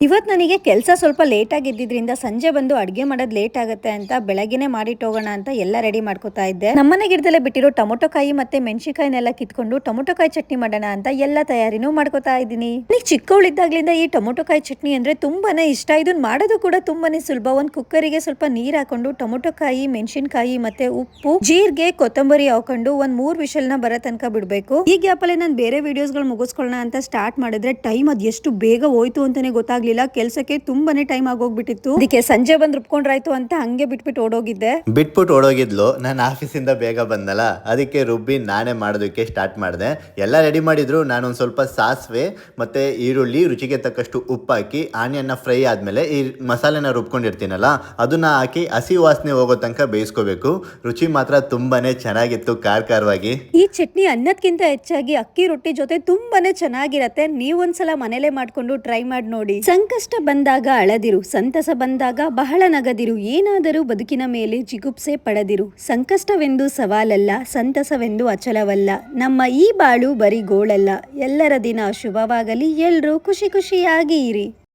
ಇವತ್ತು ನನಗೆ ಕೆಲಸ ಸ್ವಲ್ಪ ಲೇಟ್ ಆಗಿದ್ದರಿಂದ ಸಂಜೆ ಬಂದು ಅಡುಗೆ ಮಾಡೋದು ಲೇಟ್ ಆಗುತ್ತೆ ಅಂತ ಬೆಳಗ್ಗೆನೆ ಮಾಡಿಟ್ಟೋಗೋಣ ಅಂತ ಎಲ್ಲ ರೆಡಿ ಮಾಡ್ಕೋತಾ ಇದ್ದೆ. ನಮ್ಮನೆ ಗಿಡದಲ್ಲೇ ಬಿಟ್ಟಿರೋ ಟೊಮೊಟೊ ಕಾಯಿ ಮತ್ತೆ ಮೆಣಸಿನಕಾಯಿನೆಲ್ಲ ಕಿತ್ಕೊಂಡು ಟೊಮೊಟೊ ಕಾಯಿ ಚಟ್ನಿ ಮಾಡೋಣ ಅಂತ ಎಲ್ಲ ತಯಾರಿನೂ ಮಾಡ್ಕೋತಾ ಇದ್ದೀನಿ. ನನಗೆ ಚಿಕ್ಕವಳಿದ್ದಾಗ್ಲಿಂದ ಈ ಟೊಮೊಟೊ ಕಾಯಿ ಚಟ್ನಿ ಅಂದ್ರೆ ತುಂಬಾನೇ ಇಷ್ಟ. ಇದನ್ನ ಮಾಡೋದು ಕೂಡ ತುಂಬಾನೇ ಸುಲಭ. ಒಂದು ಕುಕ್ಕರಿಗೆ ಸ್ವಲ್ಪ ನೀರ್ ಹಾಕೊಂಡು ಟೊಮೊಟೊ ಕಾಯಿ, ಮೆಣಸಿನಕಾಯಿ ಮತ್ತೆ ಉಪ್ಪು, ಜೀರಿಗೆ, ಕೊತ್ತಂಬರಿ ಹಾಕೊಂಡು ಒಂದ್ 3 ವಿಷಲ್ನ ಬರೋ ತನಕ ಬಿಡ್ಬೇಕು. ಈ ಗ್ಯಾಪ್ ಅಲ್ಲಿ ನಾನು ಬೇರೆ ವಿಡಿಯೋಸ್ಗಳು ಮುಗಿಸ್ಕೊಳ್ಳೋಣ ಅಂತ ಸ್ಟಾರ್ಟ್ ಮಾಡಿದ್ರೆ ಟೈಮ್ ಅದ್ ಎಷ್ಟು ಬೇಗ ಹೋಯ್ತು ಅಂತಾನೆ ಗೊತ್ತಾಗ್ಲಿಲ್ಲ. ಕೆಲಸಕ್ಕೆ ತುಂಬಾನೇ ಟೈಮ್ ಆಗೋಗ್ಬಿಟ್ಟಿತ್ತು. ಅದಕ್ಕೆ ಸಂಜೆ ಬಂದ್ ರುಬ್ಕೊಂಡ್ರಾಯ್ತು ಅಂತ ಹಂಗೆ ಬಿಟ್ಬಿಟ್ಟು ಓಡೋಗಿದ್ಲು. ನಾನು ಆಫೀಸಿಂದ ಬೇಗ ಬಂದಲ್ಲ, ಅದಕ್ಕೆ ರುಬ್ಬಿ ನಾನೇ ಮಾಡೋದಕ್ಕೆ ಸ್ಟಾರ್ಟ್ ಮಾಡಿದೆ. ಎಲ್ಲ ರೆಡಿ ಮಾಡಿದ್ರು. ನಾನೊಂದು ಸ್ವಲ್ಪ ಸಾಸಿವೆ ಮತ್ತೆ ಈರುಳ್ಳಿ, ರುಚಿಗೆ ತಕ್ಕಷ್ಟು ಉಪ್ಪು ಹಾಕಿ ಆನಿಯನ್ನ ಫ್ರೈ ಆದ್ಮೇಲೆ ಈ ಮಸಾಲೆನ ರುಬ್ಕೊಂಡಿರ್ತೀನಲ್ಲ ಅದನ್ನ ಹಾಕಿ ಹಸಿ ವಾಸನೆ ಹೋಗೋ ತನಕ ಬೇಯಿಸ್ಕೋಬೇಕು. ರುಚಿ ಮಾತ್ರ ತುಂಬಾನೇ ಚೆನ್ನಾಗಿತ್ತು, ಖಾರವಾಗಿ. ಈ ಚಟ್ನಿ ಅನ್ನದಕ್ಕಿಂತ ಹೆಚ್ಚಾಗಿ ಅಕ್ಕಿ ರೊಟ್ಟಿ ಜೊತೆ ತುಂಬಾನೇ ಚೆನ್ನಾಗಿರತ್ತೆ. ನೀವೊಂದ್ಸಲ ಮನೇಲೆ ಮಾಡ್ಕೊಂಡು ಟ್ರೈ ಮಾಡಿ ನೋಡಿ. ಸಂಕಷ್ಟ ಬಂದಾಗ ಅಳದಿರು, ಸಂತಸ ಬಂದಾಗ ಬಹಳ ನಗದಿರು, ಏನಾದರೂ ಬದುಕಿನ ಮೇಲೆ ಜಿಗುಪ್ಸೆ ಪಡೆದಿರು. ಸಂಕಷ್ಟವೆಂದು ಸವಾಲಲ್ಲ, ಸಂತಸವೆಂದು ಅಚಲವಲ್ಲ. ನಮ್ಮ ಈ ಬಾಳು ಬರೀ ಗೋಳಲ್ಲ. ಎಲ್ಲರ ದಿನ ಶುಭವಾಗಲಿ. ಎಲ್ರೂ ಖುಷಿಯಾಗಿ ಇರಿ.